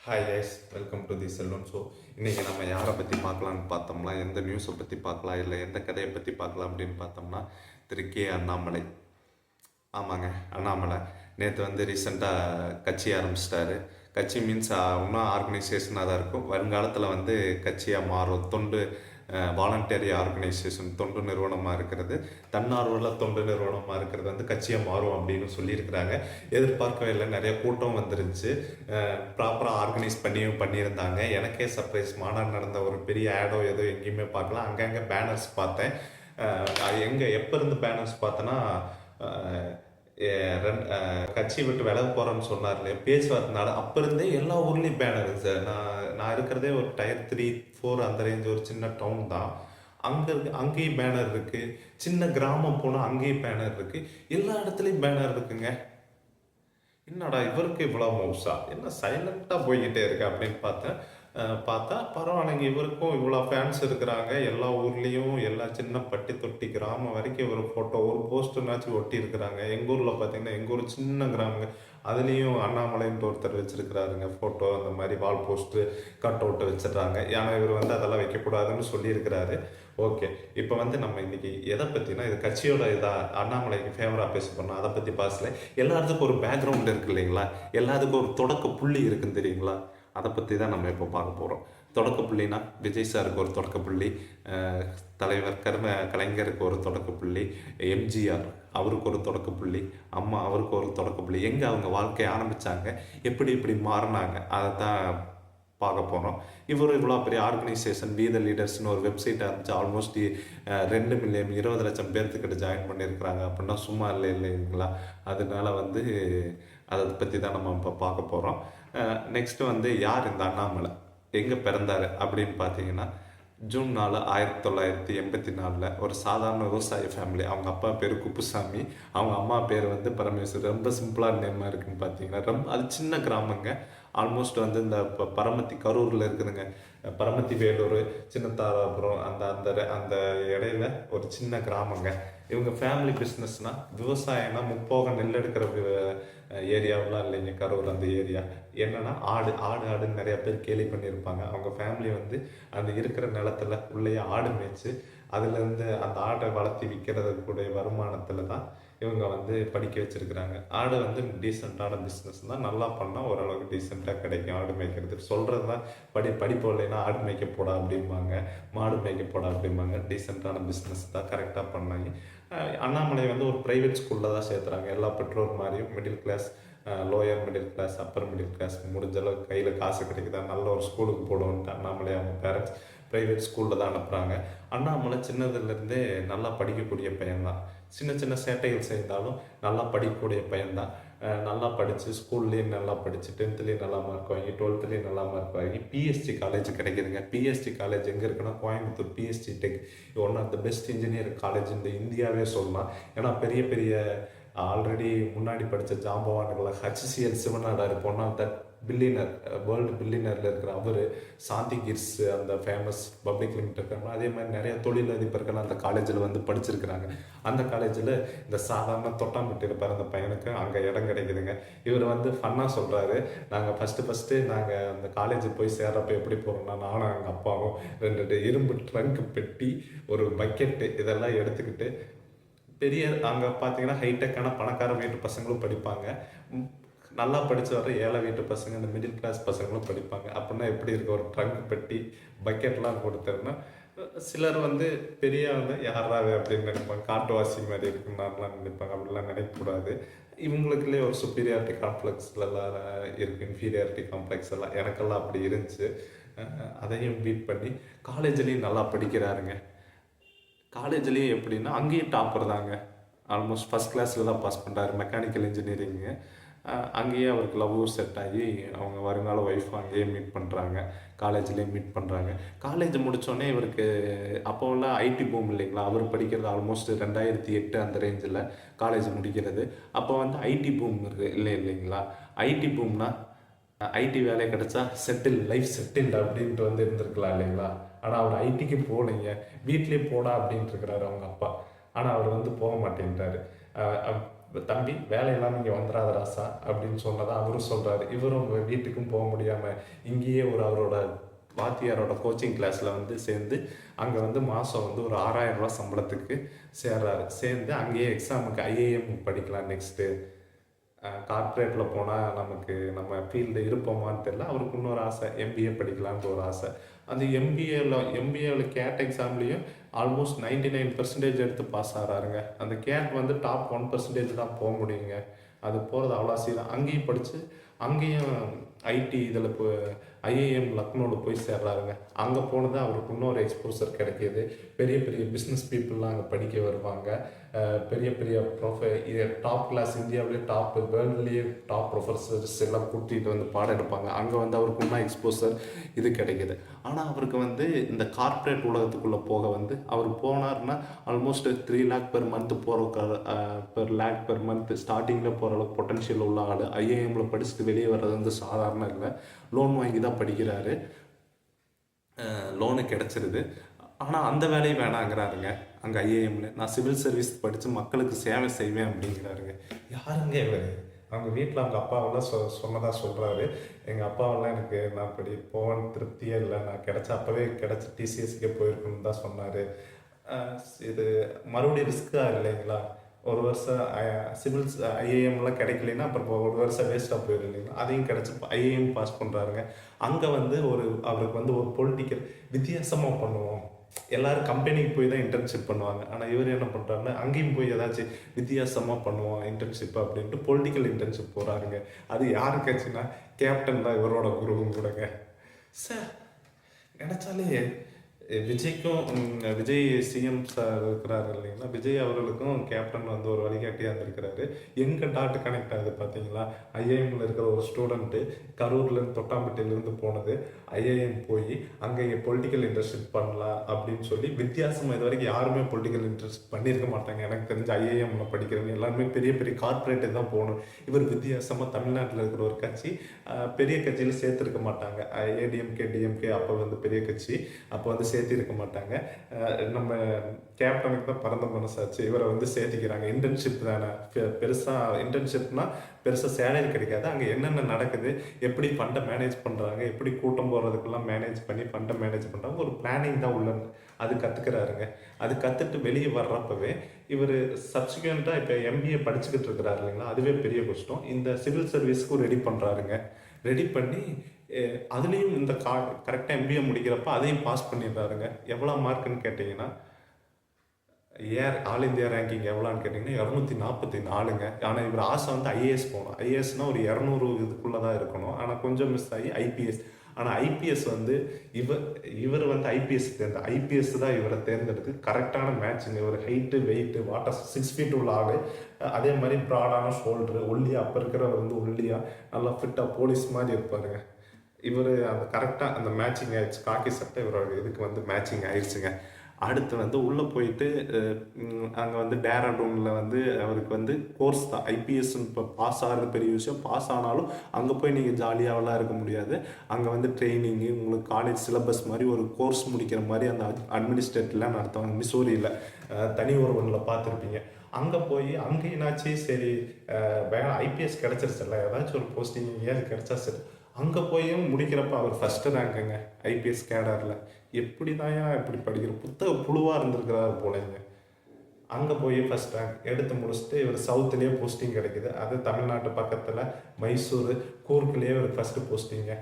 Hi guys, welcome to the Selvan show. இன்றைக்கி நம்ம யாரை பற்றி பார்க்கலான்னு பார்த்தோம்னா, எந்த நியூஸை பற்றி பார்க்கலாம், இல்லை எந்த கதையை பற்றி பார்க்கலாம் அப்படின்னு பார்த்தோம்னா, திரு அண்ணாமலை. ஆமாங்க, அண்ணாமலை நேற்று வந்து ரீசெண்டாக கட்சி ஆரம்பிச்சிட்டாரு. கட்சி மீன்ஸ் இன்னும் ஆர்கனைசேஷனாக தான் இருக்கும். வருங்காலத்தில் வந்து கட்சியாக மாறும். தொண்டு வாலண்டரி ஆர்கனைசேஷன், தொண்டு நிறுவனமாக இருக்கிறது, தன்னார்வல தொண்டு நிறுவனமாக இருக்கிறது வந்து கட்சியாக மாறும் அப்படின்னு சொல்லியிருக்கிறாங்க. எதிர்பார்க்கவே இல்லை, நிறைய கூட்டம் வந்துருந்துச்சு. ப்ராப்பராக ஆர்கனைஸ் பண்ணியிருந்தாங்க. எனக்கே சர்ப்ரைஸ். மாநாடு நடந்த ஒரு பெரிய ஆடோ ஏதோ எங்கேயுமே பார்க்கலாம். அங்கங்கே பேனர்ஸ் பார்த்தேன். எப்போ இருந்து பேனர்ஸ் பார்த்தேன்னா, கட்சி விட்டு விலக போகிறேன்னு சொன்னார் இல்லையா, பேச்சுவார்த்தைனால அப்போ இருந்தே எல்லா ஊர்லேயும் பேனர் சார். நான் இருக்கிறதே ஒரு டயர் 3, 4 அந்த ரேஞ்ச், ஒரு சின்ன டவுன் தான். அங்கேயும் பேனர் இருக்குது. சின்ன கிராமம் போனால் அங்கேயும் பேனர் இருக்குது. எல்லா இடத்துலையும் பேனர் இருக்குங்க. என்னடா இவருக்கு இவ்வளோ மவுசா, என்ன சைலண்ட்டாக போய்கிட்டே இருக்கு அப்படின்னு பார்த்தா பரவாயில்லைங்க, இவருக்கும் இவ்வளோ ஃபேன்ஸ் இருக்கிறாங்க. எல்லா ஊர்லேயும், எல்லா சின்ன பட்டி தொட்டி கிராமம் வரைக்கும் இவர் ஃபோட்டோ, ஒரு போஸ்டர்னாச்சும் ஒட்டி இருக்கிறாங்க. எங்கள் ஊரில் பார்த்தீங்கன்னா, எங்கள் ஊர் சின்ன கிராமங்க, அதுலேயும் அண்ணாமலைன்ட்டு ஒருத்தர் வச்சுருக்கிறாருங்க ஃபோட்டோ. அந்த மாதிரி வால் போஸ்ட்டு, கட் அவுட்டு வச்சிடுறாங்க. ஏன்னா இவர் வந்து அதெல்லாம் வைக்கக்கூடாதுன்னு சொல்லியிருக்கிறாரு. ஓகே, இப்போ வந்து நம்ம இன்றைக்கி எதை பற்றினா, இது கட்சியோட அண்ணாமலைக்கு ஃபேவராக பேச போனால் அதை பற்றி பேசல. எல்லாத்துக்கும் ஒரு பேக்ரவுண்ட் இருக்குது இல்லைங்களா, எல்லாத்துக்கும் ஒரு தொடக்க புள்ளி இருக்குன்னு தெரியுங்களா, அதை பற்றி தான் நம்ம இப்போ பார்க்க போகிறோம். தொடக்க புள்ளினா, விஜய் சாருக்கு ஒரு தொடக்க புள்ளி, தலைவர் கலைஞருக்கு ஒரு தொடக்க புள்ளி, எம்ஜிஆர் அவருக்கு ஒரு தொடக்க புள்ளி, அம்மா அவருக்கு ஒரு தொடக்க புள்ளி. எங்கே அவங்க வாழ்க்கையை ஆரம்பித்தாங்க, எப்படி மாறினாங்க, அதை தான் பார்க்க போகிறோம். இவர் இவ்வளோ பெரிய ஆர்கனைசேஷன், வி த லீடர்ஸ்னு ஒரு வெப்சைட் ஆரம்பிச்சு ஆல்மோஸ்ட் 2 மில்லியன் 20 லட்சம் பேர்த்துக்கிட்ட ஜாயின் பண்ணியிருக்கிறாங்க. அப்படின்னா சும்மா இல்லைங்களா. அதனால வந்து அதை பற்றி தான் நம்ம இப்போ பார்க்க போகிறோம். நெக்ஸ்ட்டு வந்து யார் இந்த அண்ணாமலை, எங்கே பிறந்தார் அப்படின்னு பார்த்தீங்கன்னா, ஜூன் 4, 1984 ஒரு சாதாரண விவசாய ஃபேமிலி. அவங்க அப்பா பேர் குப்புசாமி, அவங்க அம்மா பேர் வந்து பரமேஸ்வரி. ரொம்ப சிம்பிளான நேமாக இருக்குதுன்னு பார்த்தீங்கன்னா, அது சின்ன கிராமங்க. ஆல்மோஸ்ட் வந்து இந்த பரமத்தி, கரூரில் இருக்குதுங்க, பரமத்தி வேலூர், சின்னத்தாராபுரம், அந்த இடையில ஒரு சின்ன கிராமங்க. இவங்க ஃபேமிலி பிஸ்னஸ்னால் விவசாயம்னா, முப்போக நெல் எடுக்கிற ஏரியாவெலாம் இல்லைங்க கரூர். அந்த ஏரியா என்னென்னா ஆடுன்னு நிறையா பேர் கேலி பண்ணியிருப்பாங்க. அவங்க ஃபேமிலி வந்து அந்த இருக்கிற நிலத்துல உள்ளேயே ஆடு மேய்ச்சி அதுலேருந்து அந்த ஆடை வளர்த்தி விற்கிறதுக்குடைய வருமானத்தில் தான் இவங்க வந்து படிக்க வச்சுருக்குறாங்க. ஆடு வந்து டீசெண்டான பிஸ்னஸ் தான், நல்லா பண்ணால் ஓரளவுக்கு டீசெண்டாக கிடைக்கும். ஆடு மேய்க்கிறது சொல்கிறது தான், படிப்பு இல்லைன்னா ஆடு மேய்க்க போடா அப்படிம்பாங்க, மாடு மேய்க்க போடா அப்படிம்பாங்க. டீசெண்டான பிஸ்னஸ் தான், கரெக்டாக பண்ணாங்க. அண்ணாமலை வந்து ஒரு ப்ரைவேட் ஸ்கூலில் தான் சேர்த்துறாங்க. எல்லா பெற்றோர் மாதிரியும் middle class, lower middle class, upper middle class, முடிஞ்ச அளவுக்கு கையில் காசு கிடைக்குதா நல்ல ஒரு ஸ்கூலுக்கு போடுவோன்ட்டு அண்ணாமலை அவங்க பேரண்ட்ஸ் ப்ரைவேட் ஸ்கூலில் தான் அனுப்புகிறாங்க. அண்ணாமலை சின்னதுலேருந்தே நல்லா படிக்கக்கூடிய பையன்தான். சின்ன சேட்டைகள் செய்தாலும் நல்லா படிக்கக்கூடிய பையன்தான். நல்லா படித்து ஸ்கூல்லேயும் நல்லா படித்து 10th நல்லா மார்க் வாங்கி 12th நல்லா மார்க் வாங்கி பிஎஸ்டி காலேஜ் கிடைக்குதுங்க. பிஎஸ்டி காலேஜ் எங்கே இருக்குன்னா, Coimbatore PSG tech, one of the best engineer college இந்த இந்தியாவே சொல்லலாம். ஏன்னா பெரிய ஆல்ரெடி முன்னாடி படித்த ஜாம்பவான்களை, HCL Shiv Nadar, one of that billionaire, world பில்லியனரில் இருக்கிற அவர், சாந்தி கிர்ஸ், அந்த ஃபேமஸ் பப்ளிக் லிமிடெட், அதே மாதிரி நிறைய தொழிலதிபர்கள் அந்த காலேஜில் வந்து படிச்சிருக்கிறாங்க. அந்த காலேஜில் இந்த சாதாரண தொட்டாம்பட்டியில் பிறந்த பையனுக்கு அங்கே இடம் கிடைக்குதுங்க. இவர் வந்து ஃபன்னாக சொல்கிறாரு, நாங்கள் ஃபஸ்ட்டு நாங்கள் அந்த காலேஜ் போய் சேர்றப்போ எப்படி போகிறோம்னா, நானும் எங்கள் அப்பாவும் 2 இரும்பு ட்ரங்க் பெட்டி, ஒரு பக்கெட்டு, இதெல்லாம் எடுத்துக்கிட்டு பெரிய அங்கே பார்த்தீங்கன்னா ஹைடெக்கான பணக்கார வீட்டு பசங்களும் படிப்பாங்க, நல்லா படித்து வர ஏழை வீட்டு பசங்க, இந்த மிடில் கிளாஸ் பசங்களும் படிப்பாங்க. அப்படின்னா எப்படி இருக்க, ஒரு ட்ரங்க் பெட்டி பக்கெட்லாம் கொடுத்தோம்னா சிலர் வந்து பெரிய வந்து யாராவது அப்படின்னு நினைப்பாங்க, காட்டுவாசி மாதிரி இருக்குன்னாலாம் நினைப்பாங்க. அப்படிலாம் நினைக்கக்கூடாது. இவங்களுக்குள்ளே ஒரு சுப்பீரியாரிட்டி காம்ப்ளெக்ஸ்லாம் இருக்குது, இன்ஃபீரியாரிட்டி காம்ப்ளெக்ஸ் எல்லாம் எனக்கெல்லாம் அப்படி இருந்துச்சு. அதையும் பீட் பண்ணி காலேஜ்லேயும் நல்லா படிக்கிறாருங்க. காலேஜ்லேயும் எப்படின்னா, அங்கேயும் டாப்பர் தாங்க. ஆல்மோஸ்ட் ஃபஸ்ட் கிளாஸில் தான் பாஸ் பண்ணுறாரு, மெக்கானிக்கல் இன்ஜினியரிங்கு. அங்கேயே அவருக்கு லவ் செட் ஆகி அவங்க வருங்கால ஒய்ஃப் அங்கேயே மீட் பண்ணுறாங்க, காலேஜ்லேயே மீட் பண்ணுறாங்க. காலேஜ் முடித்தோடனே இவருக்கு அப்போல்லாம் ஐடி பூம் இல்லைங்களா, அவர் படிக்கிறது ஆல்மோஸ்ட் 2008 அந்த ரேஞ்சில் காலேஜ் முடிக்கிறது. அப்போ வந்து ஐடி பூம் இருக்குது இல்லைங்களா. ஐடி பூம்னா ஐடி வேலை கிடச்சா லைஃப் செட்டில்டு அப்படின்ட்டு வந்து இருந்திருக்கலாம் இல்லைங்களா. ஆனால் அவர் ஐடிக்கு போகலைங்க, வீட்லேயே போடா அப்படின்ட்டு இருக்கிறாரு அவங்க அப்பா. ஆனால் அவர் வந்து போக மாட்டேன்ட்டார். தம்பி வேலையெல்லாம் நீங்கள் வந்துடாத ராசா அப்படின்னு சொன்னதா அவரும் சொல்கிறாரு. இவரும் வீட்டுக்கும் போக முடியாமல் இங்கேயே அவரோட வாத்தியாரோட கோச்சிங் கிளாஸில் வந்து சேர்ந்து அங்கே வந்து மாதம் வந்து ஒரு 6000 ரூபா சம்பளத்துக்கு சேர்றாரு. சேர்ந்து அங்கேயே எக்ஸாமுக்கு ஐஏஎம் படிக்கலாம் நெக்ஸ்ட்டு. கார்ப்பரேட்டில் போனால் நம்ம ஃபீல்டு இருப்போமான்னு தெரியல. அவருக்கு இன்னொரு ஆசை, எம்பிஏ படிக்கலான்ட்டு ஒரு ஆசை. அந்த எம்பிஏவில் கேட் எக்ஸாம்லேயும் ஆல்மோஸ்ட் 99% எடுத்து பாஸ் ஆகிறாருங்க. அந்த கேட் வந்து டாப் 1% தான் போக முடியுங்க. அது போகிறது அவ்வளோ தான். அங்கேயும் படித்து அங்கேயும் ஐடி இதில் ஐஏஎம் லக்னோவில் போய் சேர்றாருங்க. அங்கே போனது அவருக்கு இன்னொரு எக்ஸ்போசர் கிடைக்கிது. பெரிய பெரிய பிஸ்னஸ் பீப்புளெலாம் அங்கே படிக்க வருவாங்க. பெரிய பெரிய டாப் கிளாஸ், இந்தியாவிலேயே டாப், வேர்ல்டுலேயே டாப் ப்ரொஃபஸர்ஸ் எல்லாம் கூட்டிகிட்டு வந்து பாடம் எடுப்பாங்க. அங்கே வந்து அவருக்கு இன்னும் எக்ஸ்போசர் இது கிடைக்கிது. ஆனால் அவருக்கு வந்து இந்த கார்ப்பரேட் உலகத்துக்குள்ளே போக வந்து அவர் போனார்னா almost 3 lakh per month per lakh per month ஸ்டார்டிங்கில் போகிற அளவுக்கு பொட்டன்ஷியல் உள்ள ஆள். ஐஏஎம்மில் படிச்சுட்டு வெளியே வர்றது வந்து சாதாரண இல்லை. லோன் வாங்கி தான் படிக்கிறாரு. லோனு கிடச்சிருது. ஆனால் அந்த வேலையை வேணாங்கிறாருங்க. அங்கே ஐஏஎம்ல நான் சிவில் சர்வீஸ் படித்து மக்களுக்கு சேவை செய்வேன் அப்படிங்கிறாருங்க. யாருங்க இவர்? அவங்க வீட்டில் அவங்க அப்பாவெல்லாம் சொன்னதாக சொல்கிறாரு. எங்கள் அப்பாவெல்லாம் எனக்கு நான் போவேன் திருப்தியே இல்லை, நான் அப்போவே கிடச்சி டிசிஎஸ்க்கே போயிருக்குன்னு தான் சொன்னார். இது மறுபடியும் ரிஸ்க்காக இல்லைங்களா? ஒரு வருஷம் சிவில்ஸ் ஐஏஎம்லாம் கிடைக்கலன்னா அப்புறம் ஒரு வருஷம் வேஸ்ட்டாக போயிடும் இல்லைங்களா? அதையும் கிடச்சி ஐஏஎம் பாஸ் பண்ணுறாருங்க. அங்கே வந்து அவருக்கு வந்து ஒரு பொலிட்டிக்கல் வித்தியாசமாக பண்ணுவோம். எல்லோரும் கம்பெனிக்கு போய் தான் இன்டர்ன்ஷிப் பண்ணுவாங்க. ஆனால் இவர் என்ன பண்ணுறாருன்னா அங்கேயும் போய் ஏதாச்சும் வித்தியாசமாக பண்ணுவோம் இன்டர்ன்ஷிப் அப்படின்ட்டு பொலிட்டிக்கல் இன்டர்ன்ஷிப் போகிறாருங்க. அது யாருக்காச்சுன்னா கேப்டன் தான் இவரோட குருவும் கூடங்க. சார் நினச்சாலே விஜய் சிஎம் சார் இருக்கிறாரு இல்லைங்களா, விஜய் அவர்களுக்கும் கேப்டன் வந்து ஒரு வழிகாட்டியாக இருந்திருக்கிறாரு. எங்கே டாட் கனெக்ட் ஆகுது பார்த்தீங்களா? ஐஏஎம்மில் இருக்கிற ஒரு ஸ்டூடெண்ட்டு கரூர்லேருந்து தொட்டாம்பட்டியிலேருந்து போனது ஐஏஎம் போய் அங்கே பொலிட்டிக்கல் இன்டர்ன்ஷிப் பண்ணலாம் அப்படின்னு சொல்லி வித்தியாசமாக இது வரைக்கும் யாருமே பொலிட்டிக்கல் இன்ட்ரெஸ்ட் பண்ணியிருக்க மாட்டாங்க. எனக்கு தெரிஞ்ச ஐஏஎம்மில் படிக்கிறவங்க எல்லாருமே பெரிய பெரிய கார்ப்பரேட்டு தான் போகணும். இவர் வித்தியாசமாக தமிழ்நாட்டில் இருக்கிற ஒரு கட்சி, பெரிய கட்சியில் சேர்த்துருக்க மாட்டாங்க. ஏடிஎம்கே டிஎம்கே அப்போ வந்து பெரிய கட்சி, அப்போ வந்து சேர்த்திருக்க மாட்டாங்க. நம்ம கேப்டனுக்கு தான் பரந்த மனசாச்சு, இவரை வந்து சேர்த்திக்கிறாங்க. இன்டர்ன்ஷிப் தானே, பெருசாக இன்டர்ன்ஷிப்னா பெருசாக சேலரி கிடைக்காது. அங்கே என்னென்ன நடக்குது, எப்படி ஃபண்டை மேனேஜ் பண்ணுறாங்க, எப்படி கூட்டம் போடுறதுக்கெல்லாம் மேனேஜ் பண்ணி ஃபண்டை மேனேஜ் பண்ணுறாங்க, ஒரு பிளானிங் தான் உள்ள அது கற்றுக்கிறாருங்க. அது கற்றுட்டு வெளியே வர்றப்பவே இவர் சப்சிக்வெண்ட்டாக இப்போ எம்பிஏ படிச்சுக்கிட்டு இருக்கிறாரு இல்லைங்களா, அதுவே பெரிய கஷ்டம். இந்த சிவில் சர்வீஸ்க்கும் ரெடி பண்ணுறாருங்க. ரெடி பண்ணி அதுலேயும் இந்த கரெக்டாக எம்பிஏ முடிக்கிறப்ப அதையும் பாஸ் பண்ணிடுறாருங்க. எவ்வளோ மார்க்குன்னு கேட்டிங்கன்னா, ஆல் இந்தியா ரேங்கிங் எவ்வளோன்னு கேட்டிங்கன்னா 244ங்க. ஆனால் இவர் ஆசை வந்து ஐஏஎஸ் போகணும். ஐஏஎஸ்னால் ஒரு 200 இதுக்குள்ளே தான் இருக்கணும். ஆனால் கொஞ்சம் மிஸ் ஆகி ஐபிஎஸ். ஆனால் ஐபிஎஸ் வந்து இவர் வந்து ஐபிஎஸ் தான் இவரை தேர்ந்தெடுத்து கரெக்டான மேட்சுங்க. இவர் ஹைட்டு வெயிட்டு 6 ஃபீட் உள்ள ஆள். அதே மாதிரி ப்ராடான ஷோல்டரு, ஒல்லியாக அப்போ இருக்கிறவர் வந்து ஒல்லியாக நல்லா ஃபிட்டாக போலீஸ் மாதிரி இருப்பாருங்க. இவர் அந்த கரெக்டாக அந்த மேட்சிங் ஆயிடுச்சு. காக்கி சட்டை இவரோட இதுக்கு வந்து மேட்சிங் ஆயிடுச்சுங்க. அடுத்து வந்து உள்ளே போயிட்டு அங்கே வந்து டேராடூனில் வந்து அவருக்கு வந்து கோர்ஸ் தான். ஐபிஎஸ்ன்னு இப்போ பாஸ் ஆகிறது பெரிய விஷயம். பாஸ் ஆனாலும் அங்கே போய் நீங்கள் ஜாலியாகலாம் இருக்க முடியாது. அங்கே வந்து ட்ரைனிங்கு, உங்களுக்கு காலேஜ் சிலபஸ் மாதிரி ஒரு கோர்ஸ் முடிக்கிற மாதிரி அந்த அட்மினிஸ்ட்ரேட்டிவ்லாம் நடத்துவாங்க. மிசோரியில் தனி ஒருவனில் பார்த்துருப்பீங்க. அங்கே போய் அங்கே என்னாச்சு, சரி ஐபிஎஸ் கிடச்சிருச்சுல்ல, ஏதாச்சும் ஒரு போஸ்டிங் ஏன் கிடச்சா சரி. அங்கே போயும் முடிக்கிறப்ப அவர் ஃபஸ்ட்டு ரேங்குங்க ஐபிஎஸ் கேடரில். எப்படி தான் இப்படி படிக்கிற புத்தக புழுவாக இருந்திருக்கிறாரு போலங்க. அங்கே போய் ஃபஸ்ட் ரேங்க் எடுத்து முடிச்சுட்டு இவர் சவுத்துலேயே போஸ்டிங் கிடைக்கிது. அது தமிழ்நாட்டு பக்கத்தில் மைசூர், கூர்க்குலேயே ஒரு ஃபஸ்ட்டு போஸ்டிங்க.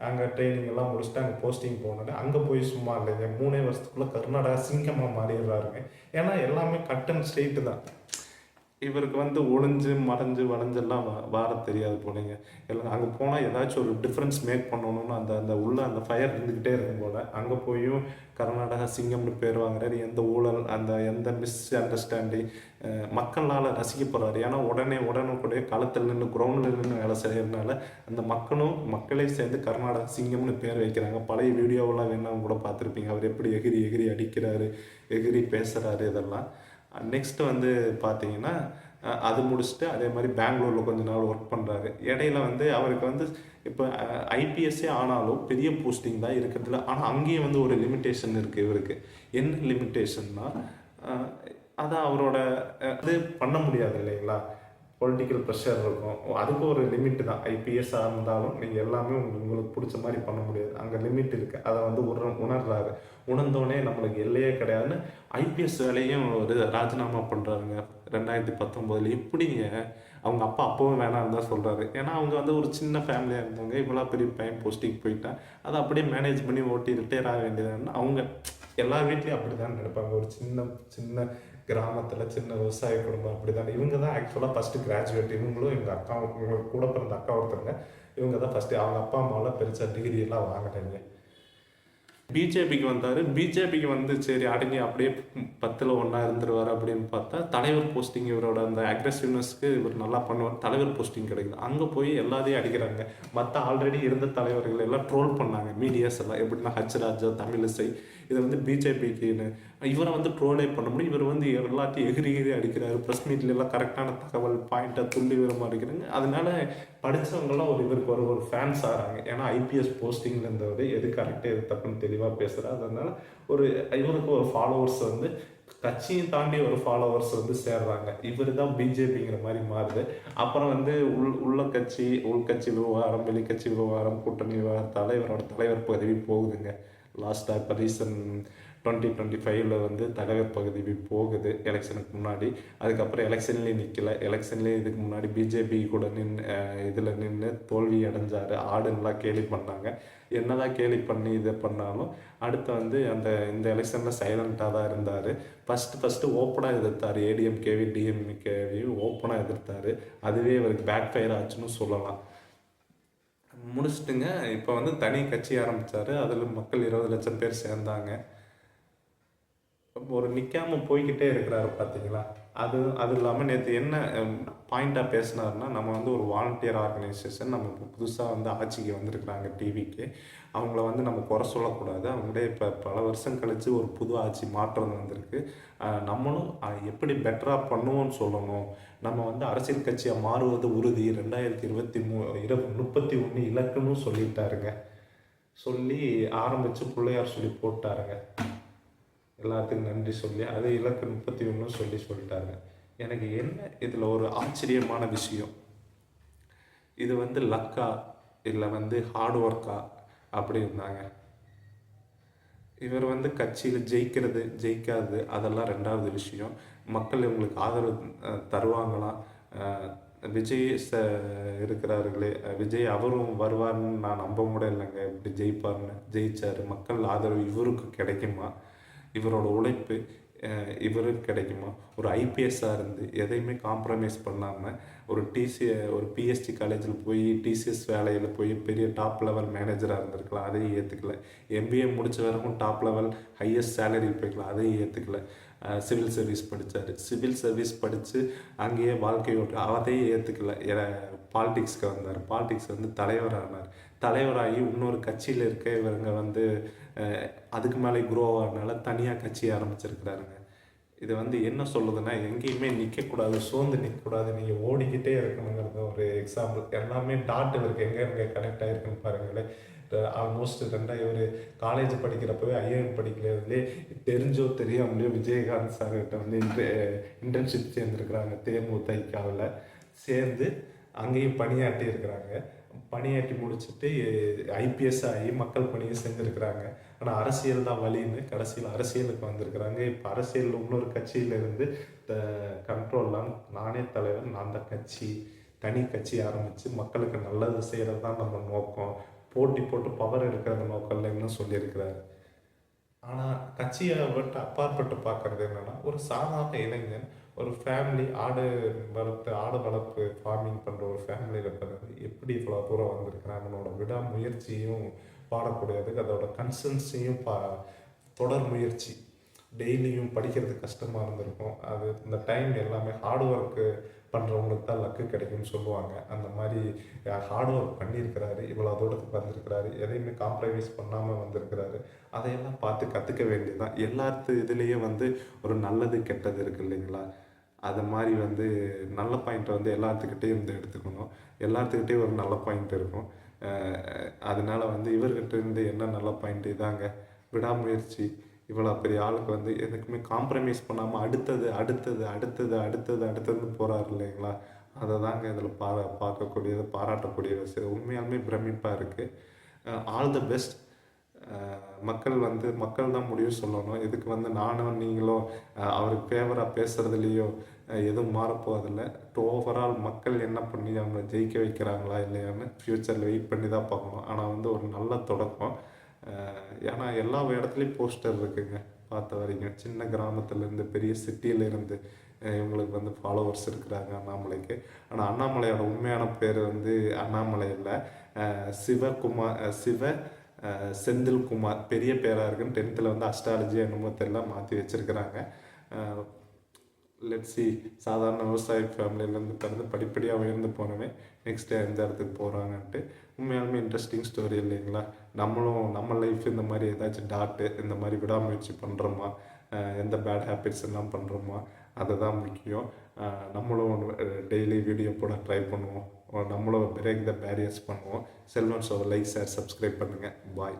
அங்கே ட்ரைனிங் எல்லாம் முடிச்சுட்டு அங்கே போஸ்டிங் போனோன்னே அங்கே போய் சும்மா இல்லைங்க, 3 வருஷத்துக்குள்ளே கர்நாடகா சிங்கமாக மாறிடுறாருங்க. ஏன்னா எல்லாமே கட் அண்ட் ஸ்ட்ரெயிட்டு தான். இவருக்கு வந்து ஒளிஞ்சு மறைஞ்சு வளைஞ்செல்லாம் வார தெரியாது போலங்க. எல்லாம் அங்கே போனால் ஏதாச்சும் ஒரு டிஃப்ரென்ஸ் மேக் பண்ணணும்னு அந்த உள்ள அந்த ஃபயர் இருந்துக்கிட்டே இருக்கும் போல். அங்கே போயும் கர்நாடகா சிங்கம்னு பேர் வாங்குறாரு. எந்த ஊழல், எந்த மிஸ் அண்டர்ஸ்டாண்டிங், மக்களால் ரசிக்கப்படுறாரு. ஏன்னா உடனுக்குடைய களத்தில் நின்று கிரவுண்டில் நின்று வேலை செய்யறதுனால அந்த மக்களே சேர்ந்து கர்நாடகா சிங்கம்னு பேர் வைக்கிறாங்க. பழைய வீடியோவெல்லாம் வேணாலும் கூட பார்த்துருப்பீங்க. அவர் எப்படி எகிரி அடிக்கிறாரு, எகிரி பேசுகிறாரு. இதெல்லாம் நெக்ஸ்ட்டு வந்து பார்த்தீங்கன்னா அது முடிச்சுட்டு அதே மாதிரி பெங்களூரில் கொஞ்ச நாள் ஒர்க் பண்ணுறாரு. இடையில வந்து அவருக்கு வந்து இப்போ ஐபிஎஸ்ஸே ஆனாலும் பெரிய போஸ்டிங் தான் இருக்கிறதுல. ஆனால் அங்கேயும் வந்து ஒரு லிமிட்டேஷன் இருக்குது இவருக்கு. என்ன லிமிட்டேஷன்னா, அதான் அவரோட இது பண்ண முடியாது இல்லைங்களா. பொலிட்டிக்கல் ப்ரெஷர் இருக்கும். அதுக்கு ஒரு லிமிட் தான். ஐபிஎஸ்ஸாக இருந்தாலும் நீங்கள் எல்லாமே உங்களுக்கு பிடிச்ச மாதிரி பண்ண முடியாது. அங்கே லிமிட் இருக்குது. அதை வந்து உணர்றாரு. உணர்ந்தோடனே நம்மளுக்கு எல்லையே கிடையாதுன்னு ஐபிஎஸ் வேலையும் ஒரு ராஜினாமா பண்ணுறாருங்க 2019. எப்படிங்க அவங்க அப்பா அப்பவும் வேணாம்னு தான் சொல்கிறாரு. ஏன்னா அவங்க வந்து ஒரு சின்ன ஃபேமிலியாக இருந்தவங்க, இவ்வளோ பெரிய பையன் போஸ்டிங் போயிட்டா அதை அப்படியே மேனேஜ் பண்ணி ஓட்டி ரிட்டையர் ஆக வேண்டியதுன்னு அவங்க எல்லா வீட்லேயும் அப்படி தான் நினைப்பாங்க. ஒரு சின்ன சின்ன கிராமத்தில் சின்ன விவசாய குடும்பம் அப்படி தான். இவங்க தான் ஆக்சுவலாக ஃபஸ்ட்டு கிராஜுவேட். இவங்களும் எங்கள் அக்கா, இவங்களுக்கு கூட பிறந்த அக்கா ஒருத்தருங்க. இவங்க தான் ஃபஸ்ட்டு. அவங்க அப்பா அம்மாவெலாம் பெருசாக டிகிரியெல்லாம் வாங்கினாங்க. பிஜேபிக்கு வந்தார். பிஜேபிக்கு வந்து சரி அடங்கி அப்படியே 10ல் 1 இருந்துருவார் அப்படின்னு பார்த்தா தலைவர் போஸ்டிங், இவரோட அந்த அக்ரெசிவ்னஸ்க்கு இவர் நல்லா பண்ணுவார், தலைவர் போஸ்டிங் கிடைக்குது. அங்கே போய் எல்லாத்தையும் அடிக்கிறாங்க. மற்ற ஆல்ரெடி இருந்த தலைவர்கள் எல்லாம் ட்ரோல் பண்ணாங்க மீடியாஸ் எல்லாம். எப்படின்னா ராஜா, தமிழிசை, இதை வந்து பிஜேபிக்குன்னு இவரை வந்து ட்ரோலே பண்ண முடியும். இவர் வந்து எல்லாத்தையும் எகிரி அடிக்கிறாரு. ப்ரெஸ் மீட்ல எல்லாம் கரெக்டான தகவல் பாயிண்ட்டாக துள்ளி விவரமாக அடிக்கிறாங்க. அதனால படித்தவங்களாம் இவருக்கு ஒரு ஃபேன்ஸ் ஆகிறாங்க. ஏன்னா ஐபிஎஸ் போஸ்டிங்கில் இருந்தவர் எது கரெக்டாக எது தப்புன்னு தெளிவாக பேசுகிறார். அதனால இவருக்கு ஒரு ஃபாலோவர்ஸ் வந்து கட்சியை தாண்டி ஒரு ஃபாலோவர்ஸ் வந்து சேர்றாங்க. இவர் தான் பிஜேபிங்கிற மாதிரி மாறுது. அப்புறம் வந்து உள்கட்சி விவகாரம், வெளிக்கட்சி விவகாரம், கூட்டணி விவகாரத்தால் இவரோட தலைவர் பதவி போகுதுங்க. லாஸ்ட்டாக இப்போ ரீசன்ட் 2025 வந்து தலைவர் பதவி போகுது எலெக்ஷனுக்கு முன்னாடி. அதுக்கப்புறம் எலெக்ஷன்லேயும் நிற்கலை. எலெக்ஷன்லேயும் இதுக்கு முன்னாடி பிஜேபி கூட நின்று தோல்வி அடைஞ்சார். ஆடுன்னெலாம் கேலி பண்ணாங்க. என்னதான் கேலி பண்ணி இதை பண்ணாலும் அடுத்து வந்து இந்த எலெக்ஷனில் சைலண்ட்டாக தான் இருந்தார். ஃபஸ்ட்டு ஓப்பனாக எதிர்த்தார். ஏடிஎம்கேவி டிஎம்கேவி ஓப்பனாக எதிர்த்தார். அதுவே இவருக்கு பேக் ஃபயர் ஆச்சுன்னு சொல்லலாம். முடிச்சுட்டுங்க இப்போ வந்து தனி கட்சி ஆரம்பித்தார். அதில் மக்கள் 20 லட்சம் பேர் சேர்ந்தாங்க. ஒரு நிற்காமல் போய்கிட்டே இருக்கிறாரு பார்த்தீங்களா. அது இல்லாமல் நேற்று என்ன பாயிண்ட்டாக பேசினாருன்னா, நம்ம வந்து ஒரு வாலண்டியர் ஆர்கனைசேஷன், நம்ம இப்போ புதுசாக வந்து ஆட்சிக்கு வந்திருக்கிறாங்க டிவிக்கு, அவங்கள வந்து நம்ம குறை சொல்லக்கூடாது. அவங்களே இப்போ பல வருஷம் கழித்து ஒரு புது ஆட்சி மாற்றம் வந்திருக்கு. நம்மளும் எப்படி பெட்டராக பண்ணுவோம்னு சொல்லணும். நம்ம வந்து அரசியல் கட்சியாக மாறுவது உறுதி, 2031 இலக்குன்னு சொல்லிட்டாருங்க. சொல்லி ஆரம்பித்து பிள்ளையார் சொல்லி போட்டாருங்க. எல்லாத்துக்கும் நன்றி சொல்லி அது இலக்கு 31 சொல்லிட்டாங்க. எனக்கு என்ன இதில் ஒரு ஆச்சரியமான விஷயம், இது வந்து லக்கா இல்லை வந்து ஹார்ட் ஒர்க்கா அப்படி இருந்தாங்க. இவர் வந்து கட்சியில் ஜெயிக்காது அதெல்லாம் ரெண்டாவது விஷயம். மக்கள் இவங்களுக்கு ஆதரவு தருவாங்களாம். விஜய் இருக்கிறார்களே, விஜய் அவரும் வருவார்னு நான் நம்ப கூட இல்லைங்க. இப்படி ஜெயிச்சார். மக்கள் ஆதரவு இவருக்கு கிடைக்குமா? இவரோட உழைப்பு இவருக்கு கிடைக்குமா? ஒரு ஐபிஎஸ்ஸாக இருந்து எதையுமே காம்ப்ரமைஸ் பண்ணாமல் ஒரு பிஎஸ்டி காலேஜில் போய் டிசிஎஸ் வேலையில் போய் பெரிய டாப் லெவல் மேனேஜராக இருந்திருக்கலாம், அதையும் ஏற்றுக்கல. எம்பிஏ முடிச்ச வரைக்கும் டாப் லெவல் ஹையஸ்ட் சேலரி போய்க்கலாம், அதையும் ஏற்றுக்கல. சிவில் சர்வீஸ் படித்தார். சிவில் சர்வீஸ் படித்து அங்கேயே வாழ்க்கையோட அதையும் ஏற்றுக்கல. பாலிடிக்ஸ்க்கு வந்தார். பாலிடிக்ஸ் வந்து தலைவராகி இன்னொரு கட்சியில் இருக்க இவங்க வந்து அதுக்கு மேலே க்ரோ ஆகிறதுனால தனியாக கட்சி ஆரம்பிச்சிருக்கிறாருங்க. இது வந்து என்ன சொல்லுதுன்னா, எங்கேயுமே நிற்கக்கூடாது, சோர்ந்து நிற்கக்கூடாது, நீங்கள் ஓடிக்கிட்டே இருக்கணுங்கிறது ஒரு எக்ஸாம்பிள். எல்லாமே டாட் இவருக்கு எங்கே கனெக்ட் ஆகிருக்குன்னு பாருங்களேன். ஆல்மோஸ்ட் இவர் காலேஜ் படிக்கிறப்பவே ஐஏஎம் படிக்கிறதுலே தெரிஞ்சோ தெரியாமலையோ விஜயகாந்த் சார்கிட்ட வந்து இன்டர்ன்ஷிப் சேர்ந்துருக்குறாங்க. தேமுதிகவில் சேர்ந்து அங்கேயும் பணியாற்றி இருக்கிறாங்க. பணியாற்றி முடிச்சுட்டு ஐபிஎஸ் ஆகி மக்கள் பணியை செஞ்சுருக்கிறாங்க. ஆனால் அரசியல் தான் வழின்னு கடைசியில் அரசியலுக்கு வந்திருக்கிறாங்க. இப்போ அரசியலில் இன்னொரு கட்சியிலேருந்து கண்ட்ரோல்லாம் நானே தலைவர், நான் தான் தனி கட்சி ஆரம்பித்து மக்களுக்கு நல்லது செய்கிறது தான் நம்ம நோக்கம், போட்டி போட்டு பவர் எடுக்கிற நோக்கம் இல்லைன்னு சொல்லியிருக்கிறாரு. ஆனால் கட்சியை விட்டு அப்பாற்பட்டு பார்க்குறது என்னென்னா, ஒரு சாதாரண இளைஞன் ஒரு ஃபேமிலி ஆடு வளர்ப்பு ஃபார்மிங் பண்ணுற ஒரு ஃபேமிலியில் பிறகு எப்படி இவ்வளோ தூரம் வந்திருக்கிறாங்க. அவனோட விடாமுயற்சியும் பாடக்கூடியதுக்கு, அதோட கன்சன்ஸையும் தொடர் முயற்சி, டெய்லியும் படிக்கிறது கஷ்டமாக இருந்திருக்கும். அது இந்த டைம் எல்லாமே ஹார்ட் ஒர்க்கு பண்ணுறவங்களுக்கு தான் லக்கு கிடைக்கும்னு சொல்லுவாங்க. அந்த மாதிரி ஹார்ட் ஒர்க் பண்ணியிருக்கிறாரு. இவ்வளோ தூரத்துக்கு வந்திருக்கிறாரு. எதையுமே காம்ப்ரமைஸ் பண்ணாமல் வந்திருக்கிறாரு. அதையெல்லாம் பார்த்து கற்றுக்க வேண்டியதுதான். இதுலேயும் வந்து ஒரு நல்லது கெட்டது இருக்குது இல்லைங்களா? அது மாதிரி வந்து நல்ல பாயிண்ட்டை வந்து எல்லாத்துக்கிட்டேயும் இருந்து எடுத்துக்கணும். எல்லாத்துக்கிட்டேயும் ஒரு நல்ல பாயிண்ட் இருக்கும். அதனால வந்து இவர்கிட்ட இருந்து என்ன நல்ல பாயிண்ட் இதாங்க, விடாமுயற்சி. இவ்வளோ பெரிய ஆளுக்கு வந்து எதுக்குமே காம்ப்ரமைஸ் பண்ணாமல் அடுத்தது போகிறாரு இல்லைங்களா? அதை தாங்க இதில் பார்க்கக்கூடியது, பாராட்டக்கூடிய விஷயம். உண்மையாலுமே பிரமிப்பாக இருக்குது. All the best. மக்கள் வந்து மக்கள் தான் முடிவு சொல்லணும். இதுக்கு வந்து நானும் நீங்களும் அவருக்கு ஃபேவராக பேசுகிறதுலையோ எதுவும் மாறப்போவதில்லை. ஓவரால் மக்கள் என்ன பண்ணி அவங்க ஜெயிக்க வைக்கிறாங்களா இல்லையான்னு ஃப்யூச்சரில் வெயிட் பண்ணி தான் பார்க்கணும். ஆனால் வந்து ஒரு நல்ல தொடக்கம். ஏன்னா எல்லா இடத்துலையும் போஸ்டர் இருக்குங்க. பார்த்த வரைக்கும் சின்ன கிராமத்துலேருந்து பெரிய சிட்டியிலேருந்து இவங்களுக்கு வந்து ஃபாலோவர்ஸ் இருக்கிறாங்க அண்ணாமலைக்கு. ஆனால் அண்ணாமலையோட உண்மையான பேர் வந்து அண்ணாமலை இல்லை, சிவ செந்தில்குமார். பெரிய பேராக இருக்குன்னு 10th வந்து அஸ்ட்ராலஜி என்னமோ தெரியல மாற்றி வச்சுருக்கிறாங்க. லெட்ஸி. சாதாரண விவசாய ஃபேமிலியிலேருந்து பிறந்து படிப்படியாக உயர்ந்து போனவன் நெக்ஸ்ட்டு எந்த இடத்துக்கு போகிறாங்கன்ட்டு. உண்மையாலுமே இன்ட்ரெஸ்டிங் ஸ்டோரி இல்லைங்களா? நம்ம லைஃப் இந்த மாதிரி ஏதாச்சும் இந்த மாதிரி விடாமுயற்சி பண்ணுறோமா, எந்த பேட் ஹேபிட்ஸ் எல்லாம் பண்ணுறோமா, அதுதான் முக்கியம். நம்மளும் டெய்லி வீடியோ போட ட்ரை பண்ணுவோம். நம்மளும் பிரேக் த பேரியர்ஸ் பண்ணுவோம். செல்வன் ஷோவை லைக், ஷேர், சப்ஸ்கிரைப் பண்ணுங்கள். பாய்.